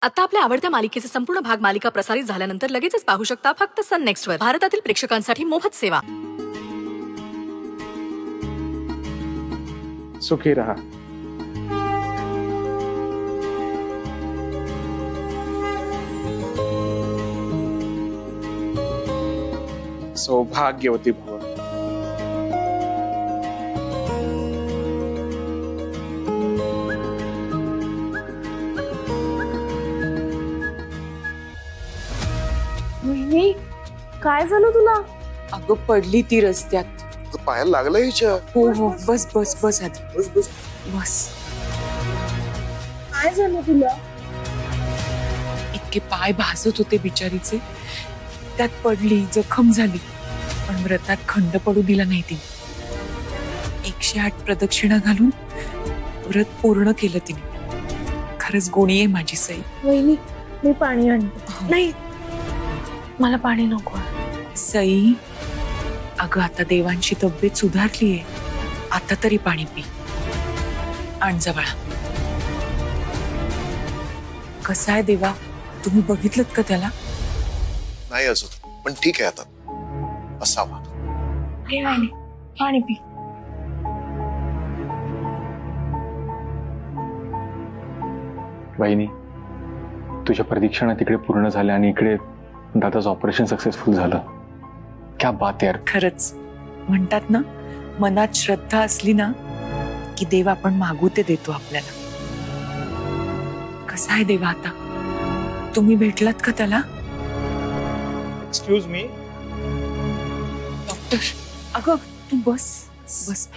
आता आपल्या आवडत्या मालिकेचे संपूर्ण भाग मालिका प्रसारित झाल्यानंतर लगेचच पाहू शकता फक्त सन नेक्स्ट वर. भारतातील प्रेक्षकांसाठी मोफत सेवा. सुखी रहा. सौभाग्यवती भव. वहिनी, काय झालं तुला? अगं पडली ती रस्त्यात. पायाला लागलं हिच्या. हो हो, बस बस बस आधी बस बस बस. काय झालं तुला? इतके पाय भासत होते बिचारीचे, त्यात पडली, जखम झाली, पण व्रतात खंड पडू दिला नाही तिने. 108 प्रदक्षिणा घालून व्रत पूर्ण केलं तिने. खरंच गोणी आहे माझी सई. वहिनी, मी पाणी आणते. नाही, मला पाणी नको. सई, अगं आता देवांची तब्येत सुधारलीये, आता तरी पाणी पी. आण जा बाळा. कसा आहे देवा, तुम्ही बघितलं का त्याला? नाही अजून, पण ठीक आहे आता असावा. हे वहिनी, पाणी पी. वहिनी, तुझ्या प्रदीक्षिणा तिकडे पूर्ण झाल्या आणि इकडे दादाचं ऑपरेशन सक्सेसफुल झालं. क्या बात यार. खरंच म्हणतात ना, मनात श्रद्धा असली ना की देव आपण मागू ते देतो आपल्याला. कसा आहे देवा आता? तुम्ही भेटलात का त्याला? Excuse me. डॉक्टर, अगं तू बस बस.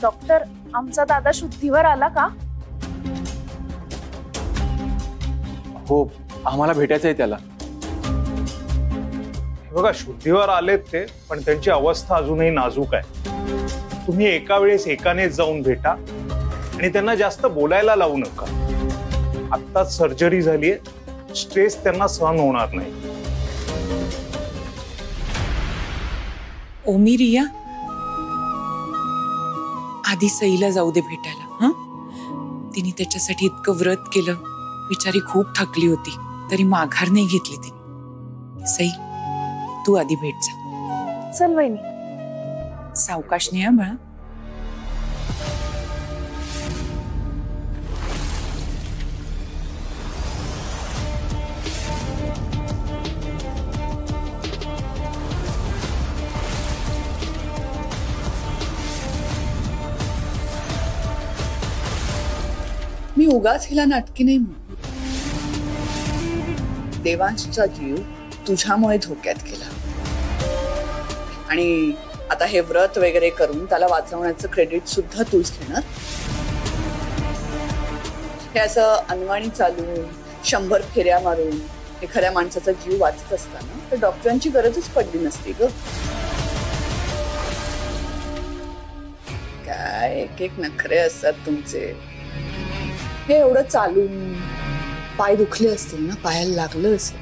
डॉक्टर, आमचा दादा शुद्धीवर आला का? हो, आम्हाला भेटायचं आहे त्याला. बघा, शुद्धीवर आलेत ते, पण त्यांची अवस्था अजूनही नाजूक आहे. तुम्ही एका वेळेस एकानेच जाऊन भेटा आणि त्यांना जास्त बोलायला लावू नका. आत्ताच सर्जरी झालीये, स्ट्रेस त्यांना सहन होणार नाही. ओमी, रिया, आधी सईला जाऊ दे भेटायला. हं, तिने त्याच्यासाठी इतकं व्रत केलं, बिचारी खूप थकली होती, तरी माघार नाही घेतली तिने. सई, तू आधी भेट जा. चल वहिनी. सावकाश नाही हं बाळा. मी उगाच हिला नाटकी नाही म्हणत. देवांशचा जीव तुझ्यामुळे धोक्यात गेला आणि आता हे व्रत वगैरे करून त्याला वाचवण्याचं क्रेडिट सुद्धा तूच घेणार. हे असं अनवाणी चालून 100 फेऱ्या मारून एखाद्या माणसाचा जीव वाचत असताना तर डॉक्टरांची गरजच पडली नसती ग. काय एक एक नखरे असतात तुमचे. हे एवढं चालून पाय दुखले असतील ना, पायाला लागलं असेल,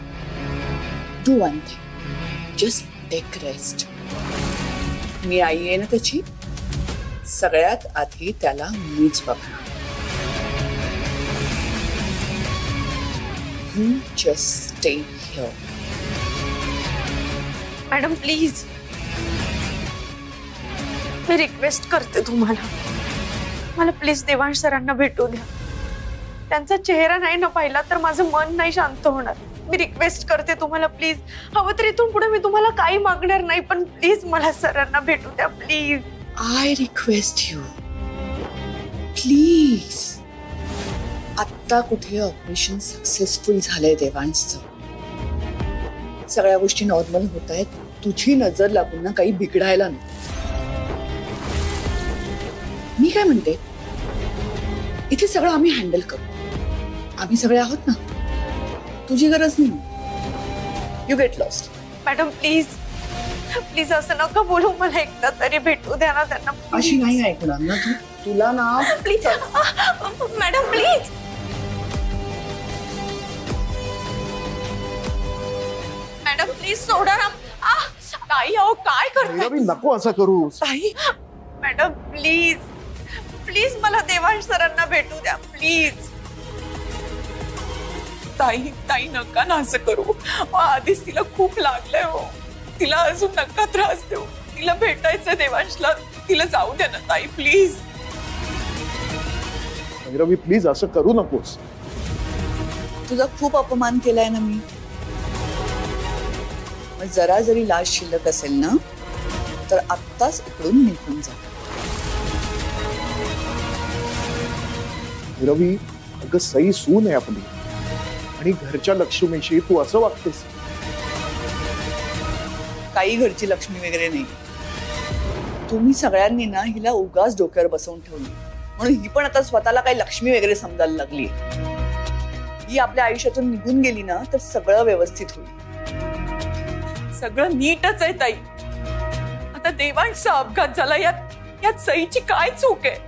do one thing, just take rest. मी आई आहे ना त्याची, सगळ्यात आधी त्याला मीच बघणार. You just stay here. Madam please, मी रिक्वेस्ट करते तुम्हाला, मला प्लीज देवांश सरांना भेटू द्या. त्यांचा चेहरा नाही ना पाहिला तर माझं मन नाही शांत होणार. मी रिक्वेस्ट करते तुम्हाला, प्लीज. हवं तर इथून पुढे मी तुम्हाला काही मागणार नाही, पण प्लीज मला सरांना भेटू द्या, please. I request you, please. आत्ता कुठे ऑपरेशन सक्सेसफुल झालंय देवांशचं, सगळ्या गोष्टी नॉर्मल होत आहेत. तुझी नजर लागून ना काही बिघडायला नको. मी काय म्हणते, इथे सगळं आम्ही हँडल करू. आम्ही सगळे आहोत ना, तुझी गरज नाही. You get lost. Madam please, please असं नका बोलू. मला एकदा तरी भेटू द्या ना त्यांना. अशी नाही ऐकणार ना तू. तुला ना please madam, please. Madam please सोडा ना. ताई, अहो काय करताय? नको असं करू. ताई, मॅडम प्लीज, प्लीज मला देवांश सरांना भेटू द्या प्लीज. ताई ताई नका ना असं करू. आधीच तिला खूप लागलंय हो. तिला अजून नका त्रास देऊ. तिला भेटायचं देवांशला. तिला जाऊ द्या ना ताई प्लीज. भैरवी प्लीज असं करू नकोस. तुझा खूप अपमान केलाय ना मी. मग जरा जरी लाज शिल्लक असेल ना तर आत्ताच इकडून निघून जा. भैरवी अगं सई सून आहे आपली आणि घरच्या लक्ष्मीशी तू असं वागतेस. काही घरची लक्ष्मी वगैरे नाही. तुम्ही सगळ्यांनी ना हिला उगाच डोक्यावर बसवून ठेवली म्हणून ही पण आता स्वतःला काही लक्ष्मी वगैरे समजायला लागली. ही आपल्या आयुष्यातून निघून गेली ना तर सगळं व्यवस्थित होईल. सगळं नीटच आहे ताई. आता देवांशचा अपघात झाला यात सईची काय चूक आहे.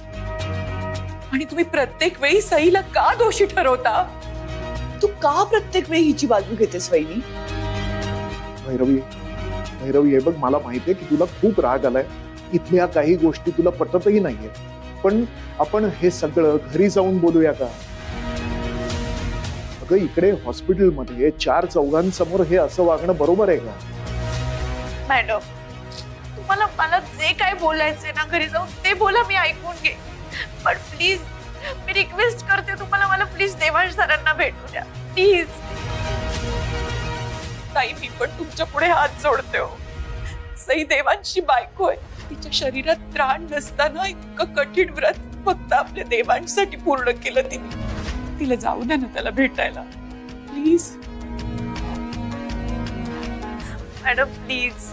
आणि तुम्ही प्रत्येक वेळी सईला का दोषी ठरवता. तू का प्रत्येक वेळी हिची बाजू घेतेस वहिनी. भैरवी भैरवी हे बघ मला माहितीये की तुला खूप राग आलाय. इथल्या काही गोष्टी तुला पटतही नाहीये पण आपण हे सगळं घरी जाऊन बोलूया का. अगं इकडे हॉस्पिटलमध्ये 4 चौघांसमोर हे असं वागणं बरोबर आहे का. मॅडम तुम्हाला मला जे काय बोलायचंय ना घरी जाऊन ते बोला मी ऐकून घे. पण प्लीज मी रिक्वेस्ट करते तुम्हाला मला प्लीज देवांश सरांना भेटू द्या प्लीज. ताई मी पण तुमच्या पुढे हात जोडते हो. सई देवांशी बायको आहे. तिच्या शरीरात प्राण नसताना इतकं कठीण व्रत फक्त आपल्या देवांसाठी पूर्ण केलं तिने. तिला जाऊ द्या ना त्याला भेटायला प्लीज. मॅडम प्लीज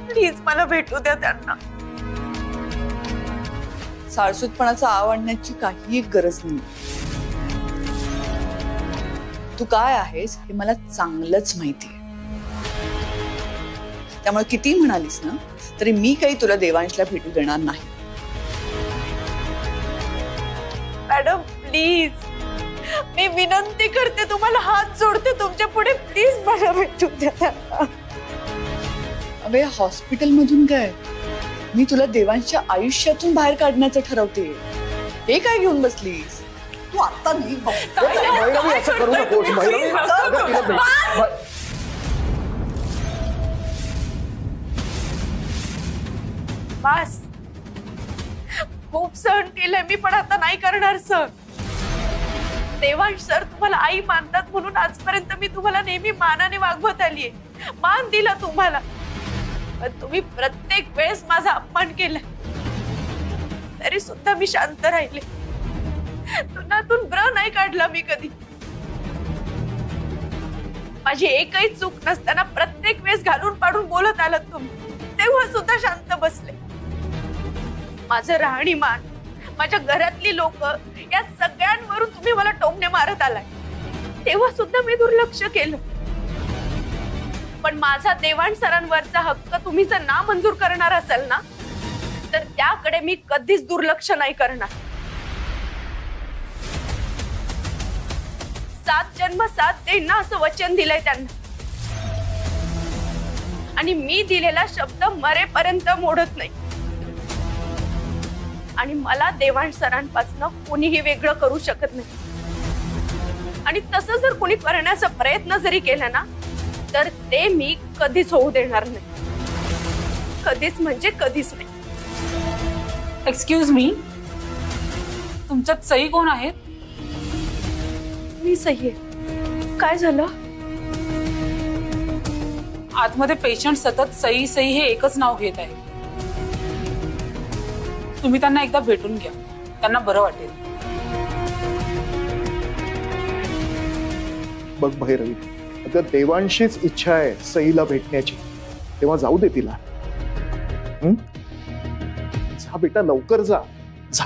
प्लीज मला भेटू द्या त्यांना. सारसूतपणाचा आव आणण्याची काही गरज नाही. तू काय आहेस हे मला चांगलंच माहितीये. त्यामुळे किती म्हणालीस ना तरी मी काही तुला देवांशला भेटू देणार नाही. मॅडम प्लीज मी विनंती करते तुम्हाला हात जोडते तुमच्या पुढे प्लीज मला भेटू द्या त्यांना. अबे हॉस्पिटल मधून काय मी तुला देवांशच्या आयुष्यातून बाहेर काढण्याचं ठरवते. हे काय घेऊन बसलीस तू आता नाही. भैरवी असं करू नकोस. भैरवी अगं तिला बस खूप सहन केलंय मी पण आता नाही करणार सर. देवांश सर तुम्हाला आई मानतात म्हणून आजपर्यंत मी तुम्हाला नेहमी मानाने वागवत आलीये. मान दिला तुम्हाला पण तुम्ही प्रत्येक वेळेस माझा अपमान केला तरी सुद्धा मी शांत राहिले. तुनातून ब्र नाही काढला मी कधी. माझी एकही चूक नसताना प्रत्येक वेळेस घालून पाडून बोलत आलात तुम्ही तेव्हा सुद्धा शांत बसले. माझं राहणीमान माझ्या घरातली लोक या सगळ्यांवरून तुम्ही मला टोमणे मारत आलाय तेव्हा सुद्धा मी दुर्लक्ष केलं. पण माझा देवांश सरांवरचा हक्क तुम्ही जर ना मंजूर करणार असेल ना तर त्याकडे मी कधीच दुर्लक्ष नाही करणार. 7 जन्म 7 देईन ना असं वचन दिलंय त्यांना आणि मी दिलेला शब्द मरेपर्यंत मोडत नाही. आणि मला देवांश सरांपासून कोणीही वेगळं करू शकत नाही. आणि तसं जर कोणी करण्याचा प्रयत्न जरी केला ना तर ते मी कधीच होऊ देणार नाही. कधीच म्हणजे कधीच नाही. एक्सक्यूज मी तुमच्यात सई कोण आहेत. मी सही आहे. काय झालं. आतमध्ये पेशंट सतत सई सई हे एकच नाव घेत आहे. तुम्ही त्यांना एकदा भेटून घ्या. त्यांना बरं वाटेल. बघ भैरवी अगं देवांशीच इच्छा आहे सईला भेटण्याची तेव्हा जाऊ दे तिला. जा बेटा लवकर जा. जा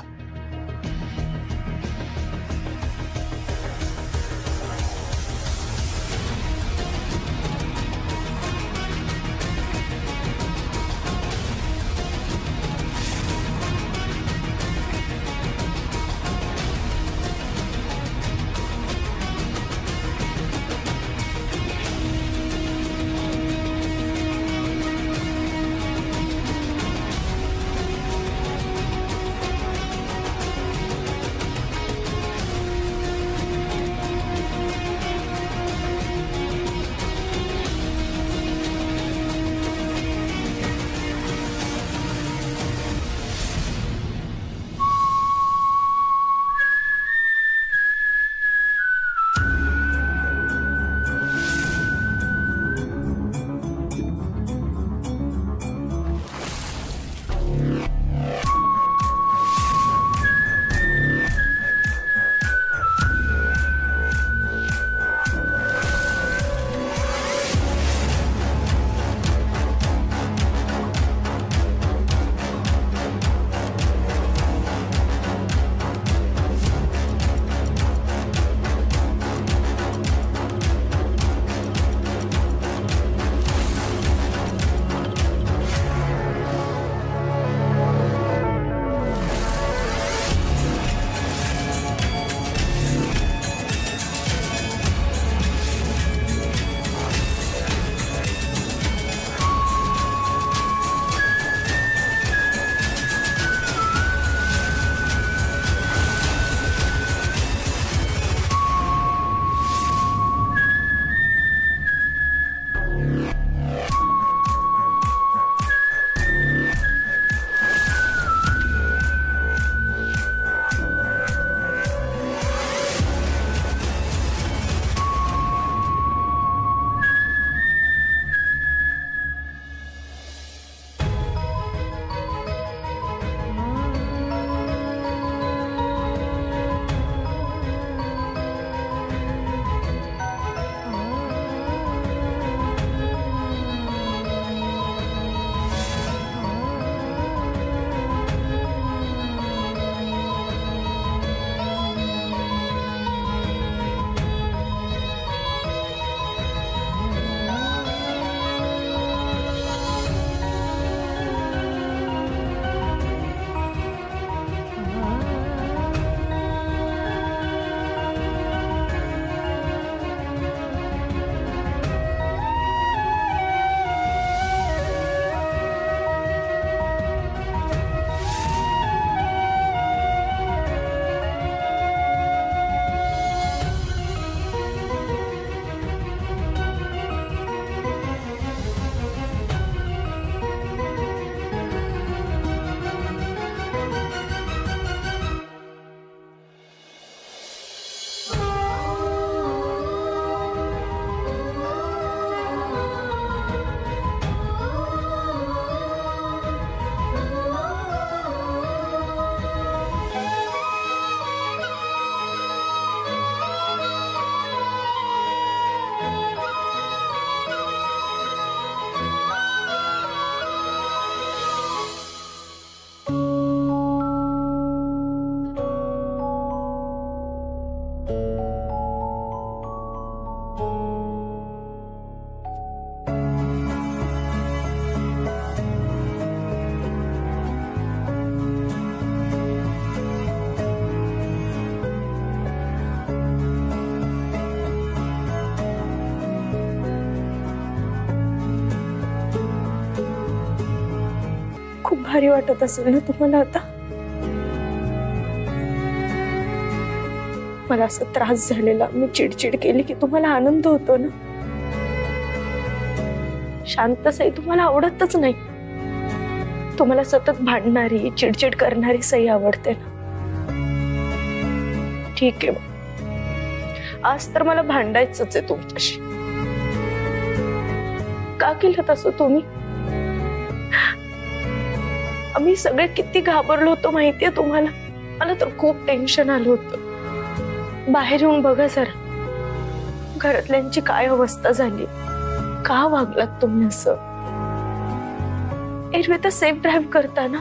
भारी वाटत असेल ना तुम्हाला आता? मला असा त्रास झालेला, मी चिडचिड केली की तुम्हाला आनंद होतो ना? शांत सई तुम्हाला आवडतच नाही. तुम्हाला सतत भांडणारी, चिडचिड करणारी सई आवडते ना? ठीक आहे, आज तर मला भांडायचंच आहे तुमच्याशी. का केलं तसं तुम्ही? आम्ही सगळे किती घाबरलो होतो माहितीये तुम्हाला? मला तर खूप टेन्शन आलं होतं. बाहेर येऊन बघा जरा, घरातल्यांची काय अवस्था झाली. का वागलात तुम्ही असं? एरवी तर सेफ ड्राईव्ह करता ना,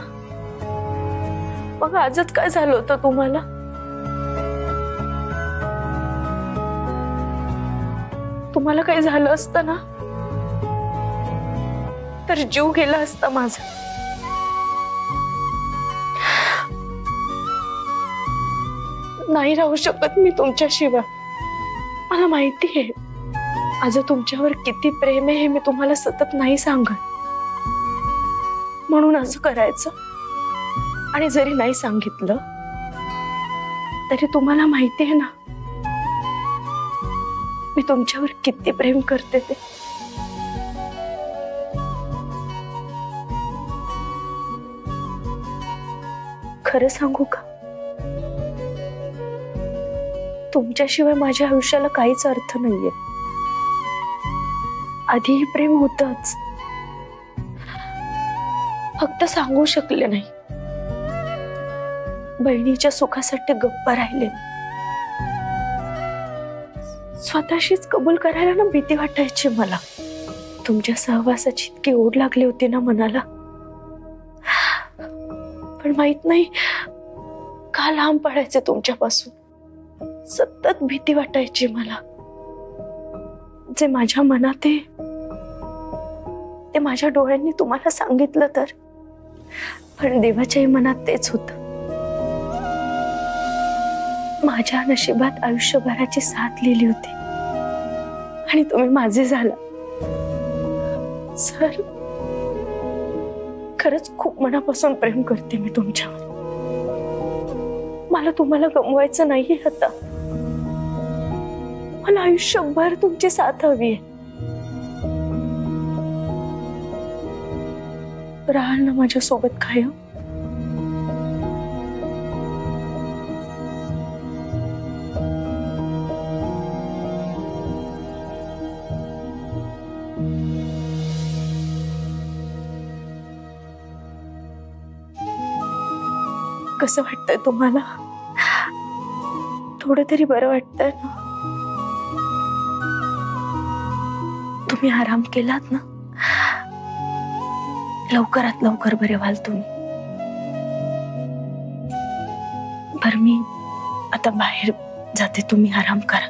मग आजच काय झालं होतं तुम्हाला? तुम्हाला काही झालं असतं ना तर जीव गेला असता माझा. नाही राहू शकत मी तुमच्याशिवाय. मला माहिती आहे माझं तुमच्यावर किती प्रेम आहे हे मी तुम्हाला सतत नाही सांगत, म्हणून असं करायचं. आणि जरी नाही सांगितलं तरी तुम्हाला माहिती आहे ना मी तुमच्यावर किती प्रेम करते ते. खरं सांगू का, तुमच्याशिवाय माझ्या आयुष्याला काहीच अर्थ नाहीये. आधीही प्रेम होतच, फक्त सांगू शकले नाही. बहिणीच्या सुखासाठी गप्प राहिले. स्वतःशीच कबूल करायला ना भीती वाटायची मला. तुमच्या सहवासाची इतकी ओढ लागली होती ना मनाला, पण माहित नाही का लांब पडायचे तुमच्यापासून. सतत भीती वाटायची मला. जे माझ्या मनात आहे ते माझ्या डोळ्यांनी तुम्हाला सांगितलं तर, पण देवाच्याही मनात तेच होतं. माझ्या नशिबात आयुष्यभराची साथ लिहिली होती आणि तुम्ही माझे झाला. सर, खरंच खूप मनापासून प्रेम करते मी तुमच्यावर. मला तुम्हाला गमवायचं नाहीये आता. मला आयुष्यभर तुमची साथ हवी आहे. राहाल ना माझ्या सोबत कायम? कसं वाटतंय तुम्हाला? थोडं तरी बरं वाटतंय ना? तुम्ही आराम केलात ना? लवकरात लवकर बरे व्हाल तुम्ही. बरं, मी आता बाहेर जाते, तुम्ही आराम करा.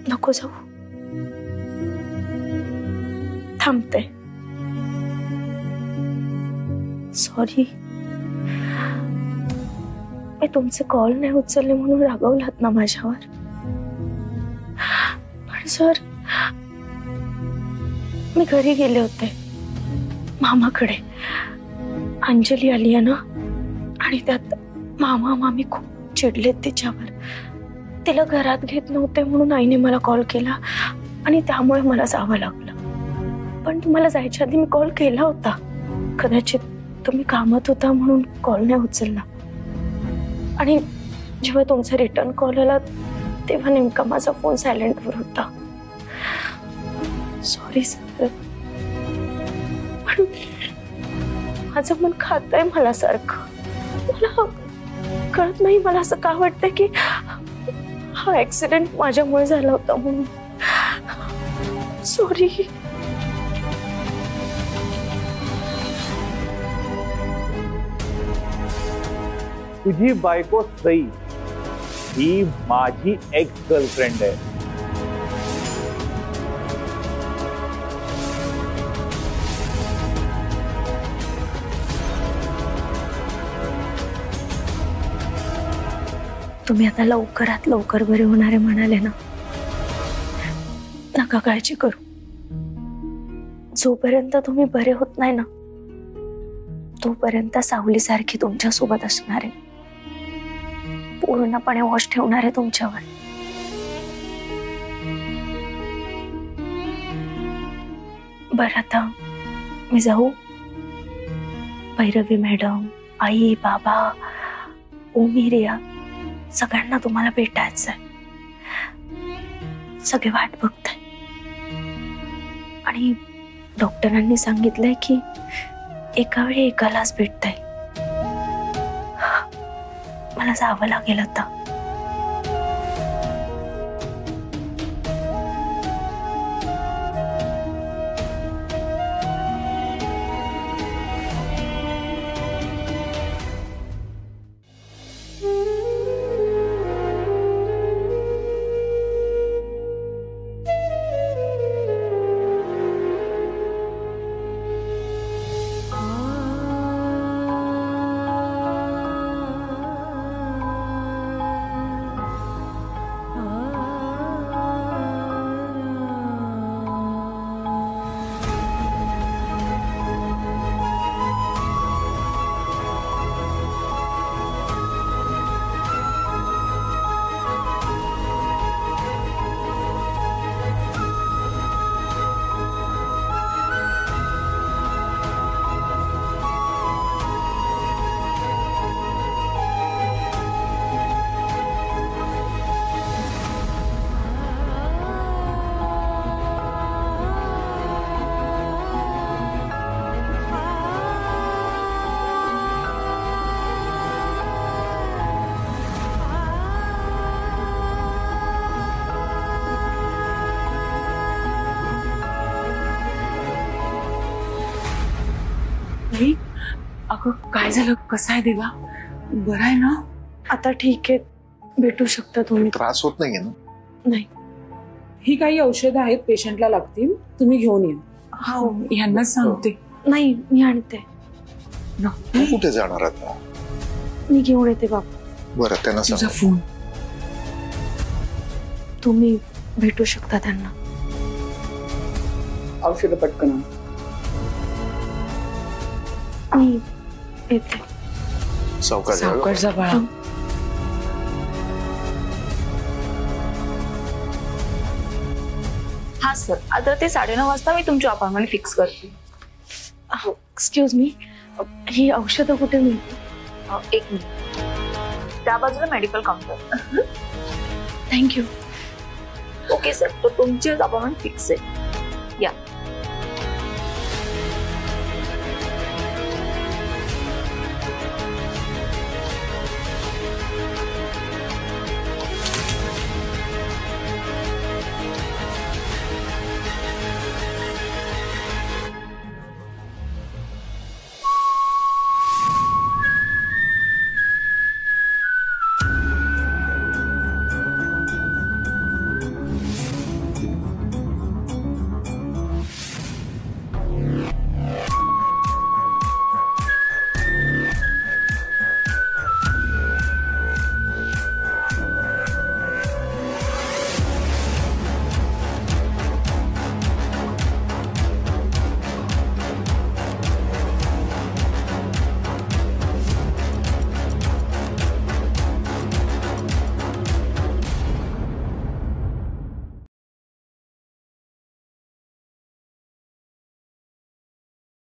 नको जाऊ, थांबते. सॉरी, मी तुमचे कॉल नाही उचलले म्हणून रागवलात ना माझ्यावर. पण सर, मी घरी गेले होते मामाकडे. अंजली आली आहे ना, आणि त्यात मामा मामी खूप चिडलेत तिच्यावर. तिला घरात घेत नव्हते म्हणून आईने मला कॉल केला आणि त्यामुळे मला जावं लागलं. पण तुम्हाला जायच्या आधी मी कॉल केला होता. कदाचित तुम्ही कामात होता म्हणून कॉल नाही उचलला. आणि जेव्हा तुमचा रिटर्न कॉल आला तेव्हा नेमका माझा फोन सायलेंटवर होता. सॉरी सर, पण माझं मन खातंय मला सारखं. मला कळत नाही, मला असं का वाटतंय की हा ऍक्सिडेंट माझ्यामुळे झाला होता म्हणून. सॉरी. तुझी बायको सई ही माझी एक्स गर्लफ्रेंड आहे. तुम्ही आता लवकरात लवकर बरे होणारे म्हणाले ना, नका काळजी करू. जोपर्यंत तुम्ही बरे होत नाही ना तोपर्यंत सावलीसारखी तुमच्या सोबत असणार आहे. पूर्णपणे वॉश ठेवणार आहे तुमच्यावर. बरं आता मी जाऊ? भैरवी मॅडम, आई, बाबा, ओमी, रिया सगळ्यांना तुम्हाला भेटायचंय. सगळे वाट बघताय आणि डॉक्टरांनी सांगितलंय की एका वेळी एकालाच भेटता येईल. मला जावं लागेल आता. अगं काय झालं? कसा आहे देवा? बरं आहे ना? आता ठीक आहे, भेटू शकता तुम्ही. त्रास होत नाहीये ना? नाही. ही काही औषधं आहेत पेशंटला लागतील, तुम्ही घेऊन या. हो यांना सांगते. नाही मी आणते. तू कुठे जाणार आता? मी घेऊन येते बाबा. बरं त्यांना तुझा सांग. फोन. तुम्ही भेटू शकता त्यांना. औषधं पटकन. मी येते. सावकाश जा. सावकाश जा बाळा. हा सर, आता ते 9:30 वाजता मी तुमची अपॉइंटमेंट फिक्स करते. एक्सक्यूज मी, ही औषधं कुठे मिळतात? एक मिनिट, त्या बाजूला medical counter. Thank you. Okay sir, तो तुमची अपॉइंटमेंट फिक्स आहे.